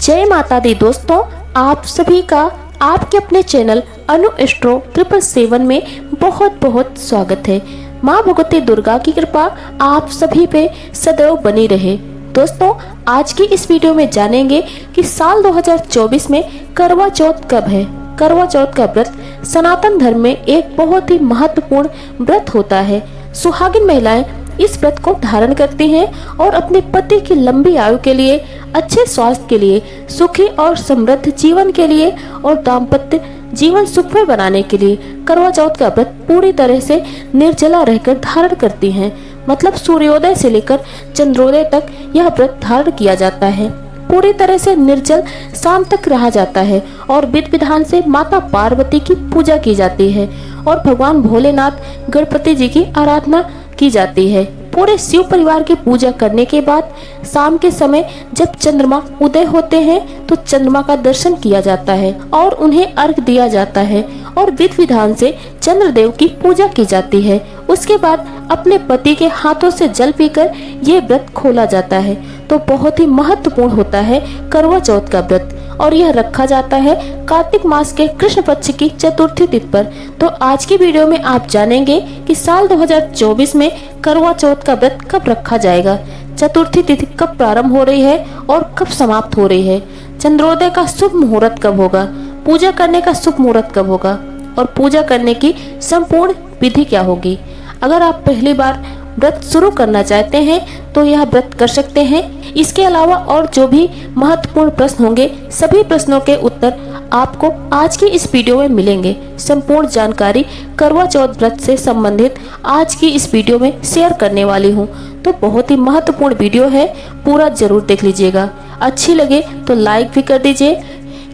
जय माता दी दोस्तों, आप सभी का आपके अपने चैनल अनु एस्ट्रो 777 में बहुत बहुत स्वागत है। माँ भगवती दुर्गा की कृपा आप सभी पे सदैव बनी रहे। दोस्तों, आज की इस वीडियो में जानेंगे कि साल 2024 में करवा चौथ कब है। करवा चौथ का व्रत सनातन धर्म में एक बहुत ही महत्वपूर्ण व्रत होता है। सुहागिन महिलाएं इस व्रत को धारण करती हैं और अपने पति की लंबी आयु के लिए, अच्छे स्वास्थ्य के लिए, सुखी और समृद्ध जीवन के लिए और दाम्पत्य जीवन सुखमय बनाने के लिए करवा चौथ का व्रत पूरी तरह से निर्जला रहकर धारण करती हैं। मतलब सूर्योदय से लेकर चंद्रोदय तक यह व्रत धारण किया जाता है। पूरी तरह से निर्जल शाम तक रहा जाता है और विधि विधान से माता पार्वती की पूजा की जाती है और भगवान भोलेनाथ गणपति जी की आराधना की जाती है। पूरे शिव परिवार की पूजा करने के बाद शाम के समय जब चंद्रमा उदय होते हैं तो चंद्रमा का दर्शन किया जाता है और उन्हें अर्घ दिया जाता है और विधि विधान से चंद्रदेव की पूजा की जाती है। उसके बाद अपने पति के हाथों से जल पीकर ये व्रत खोला जाता है। तो बहुत ही महत्वपूर्ण होता है करवा चौथ का व्रत और यह रखा जाता है कार्तिक मास के कृष्ण पक्ष की चतुर्थी तिथि पर। तो आज की वीडियो में आप जानेंगे कि साल 2024 में करवा चौथ का व्रत कब रखा जाएगा, चतुर्थी तिथि कब प्रारंभ हो रही है और कब समाप्त हो रही है, चंद्रोदय का शुभ मुहूर्त कब होगा, पूजा करने का शुभ मुहूर्त कब होगा और पूजा करने की संपूर्ण विधि क्या होगी। अगर आप पहली बार व्रत शुरू करना चाहते हैं तो यह व्रत कर सकते हैं। इसके अलावा और जो भी महत्वपूर्ण प्रश्न होंगे सभी प्रश्नों के उत्तर आपको आज की इस वीडियो में मिलेंगे। संपूर्ण जानकारी करवा चौथ व्रत से संबंधित आज की इस वीडियो में शेयर करने वाली हूँ। तो बहुत ही महत्वपूर्ण वीडियो है, पूरा जरूर देख लीजिएगा। अच्छी लगे तो लाइक भी कर दीजिए,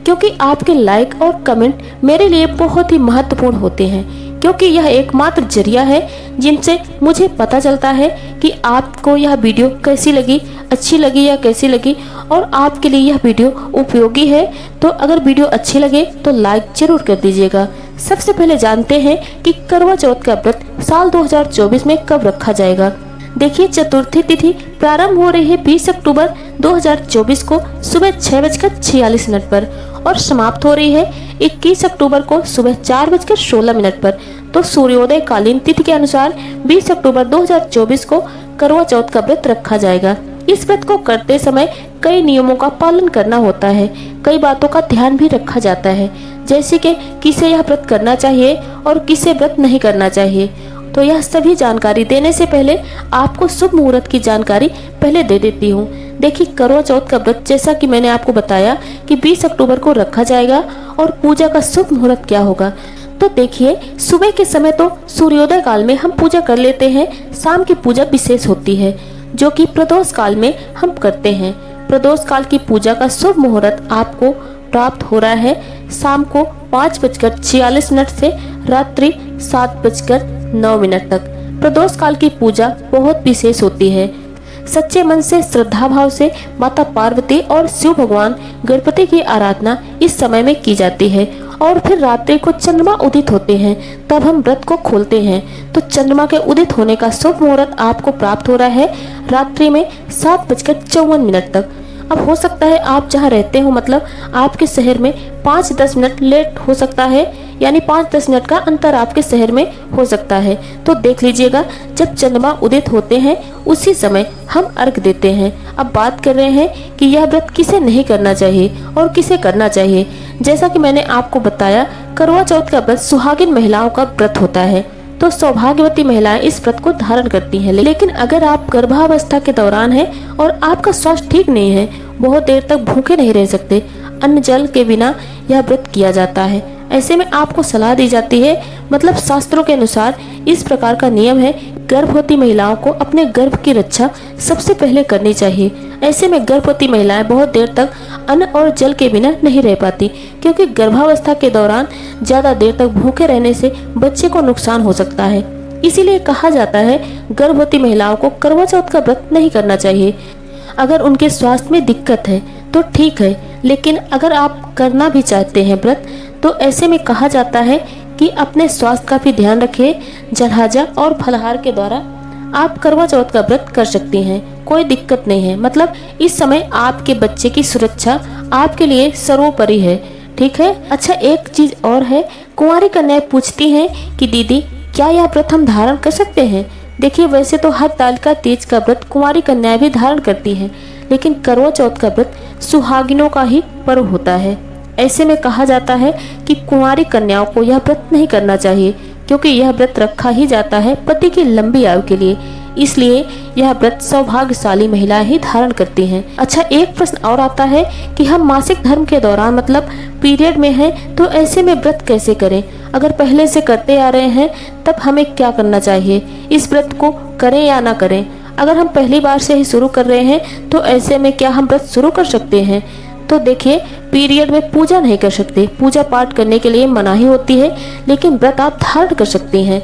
क्योंकि आपके लाइक और कमेंट मेरे लिए बहुत ही महत्वपूर्ण होते हैं, क्योंकि यह एकमात्र जरिया है जिनसे मुझे पता चलता है कि आपको यह वीडियो कैसी लगी, अच्छी लगी या कैसी लगी और आपके लिए यह वीडियो उपयोगी है। तो अगर वीडियो अच्छी लगे तो लाइक जरूर कर दीजिएगा। सबसे पहले जानते हैं कि करवा चौथ का व्रत साल 2024 में कब रखा जाएगा। देखिए, चतुर्थी तिथि प्रारंभ हो रही है 20 अक्टूबर 2024 को सुबह 6:46 पर और समाप्त हो रही है 21 अक्टूबर को सुबह 4:16 पर। तो सूर्योदय कालीन तिथि के अनुसार 20 अक्टूबर 2024 को करवा चौथ का व्रत रखा जाएगा। इस व्रत को करते समय कई नियमों का पालन करना होता है, कई बातों का ध्यान भी रखा जाता है, जैसे कि किसे यह व्रत करना चाहिए और किसे व्रत नहीं करना चाहिए। तो यह सभी जानकारी देने से पहले आपको शुभ मुहूर्त की जानकारी पहले दे देती हूँ। देखिए, करवा चौथ का व्रत जैसा कि मैंने आपको बताया कि 20 अक्टूबर को रखा जाएगा और पूजा का शुभ मुहूर्त क्या होगा। तो देखिए, सुबह के समय तो सूर्योदय काल में हम पूजा कर लेते हैं। शाम की पूजा विशेष होती है जो कि प्रदोष काल में हम करते हैं। प्रदोष काल की पूजा का शुभ मुहूर्त आपको प्राप्त हो रहा है शाम को 5:46 से रात्रि 7:09 तक। प्रदोष काल की पूजा बहुत विशेष होती है। सच्चे मन से श्रद्धा भाव से माता पार्वती और शिव भगवान गणपति की आराधना इस समय में की जाती है और फिर रात्रि को चंद्रमा उदित होते हैं, तब हम व्रत को खोलते हैं। तो चंद्रमा के उदित होने का शुभ मुहूर्त आपको प्राप्त हो रहा है रात्रि में 7:54 तक। अब हो सकता है आप जहाँ रहते हो, मतलब आपके शहर में 5-10 मिनट लेट हो सकता है, यानी 5-10 मिनट का अंतर आपके शहर में हो सकता है। तो देख लीजिएगा, जब चंद्रमा उदित होते हैं उसी समय हम अर्घ देते हैं। अब बात कर रहे हैं कि यह व्रत किसे नहीं करना चाहिए और किसे करना चाहिए। जैसा कि मैंने आपको बताया, करवा चौथ का व्रत सुहागिन महिलाओं का व्रत होता है। तो सौभाग्यवती महिलाएं इस व्रत को धारण करती हैं। लेकिन अगर आप गर्भावस्था के दौरान हैं और आपका स्वास्थ्य ठीक नहीं है, बहुत देर तक भूखे नहीं रह सकते, अन्न जल के बिना यह व्रत किया जाता है। ऐसे में आपको सलाह दी जाती है, मतलब शास्त्रों के अनुसार इस प्रकार का नियम है, गर्भवती महिलाओं को अपने गर्भ की रक्षा सबसे पहले करनी चाहिए। ऐसे में गर्भवती महिलाएं बहुत देर तक अन्न और जल के बिना नहीं रह पाती, क्योंकि गर्भावस्था के दौरान ज्यादा देर तक भूखे रहने से बच्चे को नुकसान हो सकता है। इसीलिए कहा जाता है गर्भवती महिलाओं को करवा चौथ का व्रत नहीं करना चाहिए। अगर उनके स्वास्थ्य में दिक्कत है तो ठीक है, लेकिन अगर आप करना भी चाहते हैं व्रत, तो ऐसे में कहा जाता है कि अपने स्वास्थ्य का भी ध्यान रखें। जलहाजा और फलाहार के द्वारा आप करवा चौथ का व्रत कर सकती हैं, कोई दिक्कत नहीं है। मतलब इस समय आपके बच्चे की सुरक्षा आपके लिए सर्वोपरि है। ठीक है। अच्छा, एक चीज और है, कुंवारी कन्याएं पूछती हैं कि दीदी क्या यह व्रत हम धारण कर सकते हैं। देखिए, वैसे तो हरतालिका तीज का व्रत कुंवारी कन्याएं भी धारण करती हैं, लेकिन करवा चौथ का व्रत सुहागिनों का ही पर्व होता है। ऐसे में कहा जाता है कि कुंवारी कन्याओं को यह व्रत नहीं करना चाहिए, क्योंकि यह व्रत रखा ही जाता है पति की लंबी आयु के लिए। इसलिए यह व्रत सौभाग्यशाली महिलाएं ही धारण करती हैं। अच्छा, एक प्रश्न और आता है कि हम मासिक धर्म के दौरान मतलब पीरियड में हैं, तो ऐसे में व्रत कैसे करें। अगर पहले से करते आ रहे हैं तब हमें क्या करना चाहिए, इस व्रत को करें या ना करें। अगर हम पहली बार से ही शुरू कर रहे हैं तो ऐसे में क्या हम व्रत शुरू कर सकते हैं। तो देखिए, पीरियड में पूजा नहीं कर सकते, पूजा पाठ करने के लिए मनाही होती है, लेकिन व्रत आप धारण कर सकते हैं।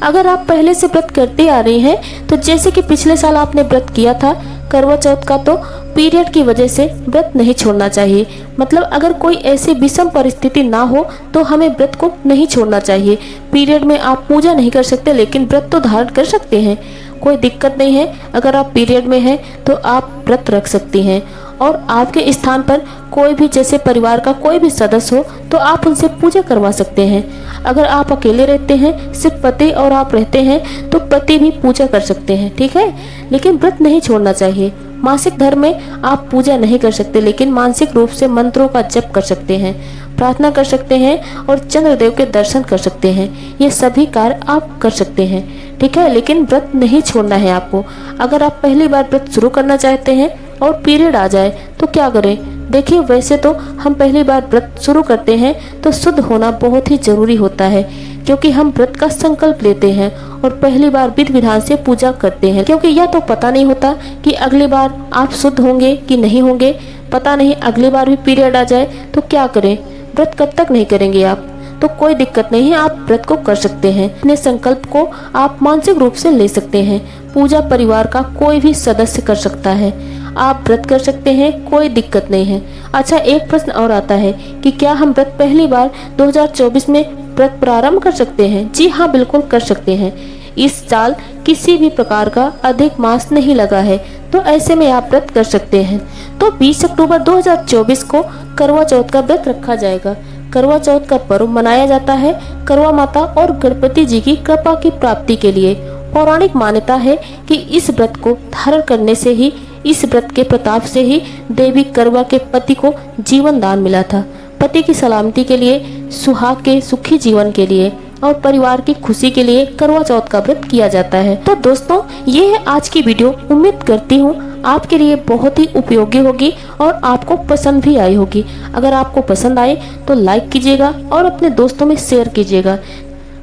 अगर आप पहले से व्रत करते आ रहे हैं, तो जैसे कि पिछले साल आपने व्रत किया था करवा चौथ का, तो पीरियड की वजह से व्रत नहीं छोड़ना चाहिए। मतलब अगर कोई ऐसी विषम परिस्थिति ना हो तो हमें व्रत को नहीं छोड़ना चाहिए। पीरियड में आप पूजा नहीं कर सकते, लेकिन व्रत तो धारण कर सकते हैं, कोई दिक्कत नहीं है। अगर आप पीरियड में हैं तो आप व्रत रख सकती हैं, और आपके स्थान पर कोई भी, जैसे परिवार का कोई भी सदस्य हो, तो आप उनसे पूजा करवा सकते हैं। अगर आप अकेले रहते हैं, सिर्फ पति और आप रहते हैं, तो पति भी पूजा कर सकते हैं। ठीक है, लेकिन व्रत नहीं छोड़ना चाहिए। मासिक धर्म में आप पूजा नहीं कर सकते, लेकिन मानसिक रूप से मंत्रों का जप कर सकते हैं, प्रार्थना कर सकते हैं और चंद्रदेव के दर्शन कर सकते हैं। ये सभी कार्य आप कर सकते हैं। ठीक है, लेकिन व्रत नहीं छोड़ना है आपको। अगर आप पहली बार व्रत शुरू करना चाहते हैं और पीरियड आ जाए तो क्या करें। देखिए, वैसे तो हम पहली बार व्रत शुरू करते हैं तो शुद्ध होना बहुत ही जरूरी होता है, क्योंकि हम व्रत का संकल्प लेते हैं और पहली बार विधि विधान से पूजा करते हैं, क्योंकि यह तो पता नहीं होता कि अगली बार आप शुद्ध होंगे कि नहीं होंगे। पता नहीं अगली बार भी पीरियड आ जाए तो क्या करें। व्रत कब तक नहीं करेंगे आप, तो कोई दिक्कत नहीं है, आप व्रत को कर सकते हैं। अपने संकल्प को आप मानसिक रूप से ले सकते हैं। पूजा परिवार का कोई भी सदस्य कर सकता है, आप व्रत कर सकते हैं, कोई दिक्कत नहीं है। अच्छा, एक प्रश्न और आता है कि क्या हम व्रत पहली बार 2024 में व्रत प्रारंभ कर सकते हैं। जी हाँ, बिल्कुल कर सकते हैं। इस साल किसी भी प्रकार का अधिक मास नहीं लगा है, तो ऐसे में आप व्रत कर सकते हैं। तो 20 अक्टूबर 2024 को करवा चौथ का व्रत रखा जाएगा। करवा चौथ का पर्व मनाया जाता है करवा माता और गणपति जी की कृपा की प्राप्ति के लिए। पौराणिक मान्यता है कि इस व्रत को धारण करने से ही, इस व्रत के प्रताप से ही देवी करवा के पति को जीवन दान मिला था। पति की सलामती के लिए, सुहाग के सुखी जीवन के लिए और परिवार की खुशी के लिए करवा चौथ का व्रत किया जाता है। तो दोस्तों, ये है आज की वीडियो। उम्मीद करती हूँ आपके लिए बहुत ही उपयोगी होगी और आपको पसंद भी आई होगी। अगर आपको पसंद आए तो लाइक कीजिएगा और अपने दोस्तों में शेयर कीजिएगा।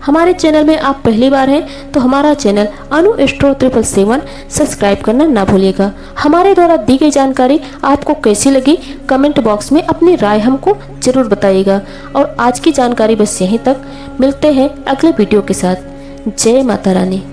हमारे चैनल में आप पहली बार हैं तो हमारा चैनल अनु एस्ट्रो 777 सब्सक्राइब करना ना भूलिएगा। हमारे द्वारा दी गई जानकारी आपको कैसी लगी, कमेंट बॉक्स में अपनी राय हमको जरूर बताइएगा। और आज की जानकारी बस यहीं तक। मिलते हैं अगले वीडियो के साथ। जय माता रानी।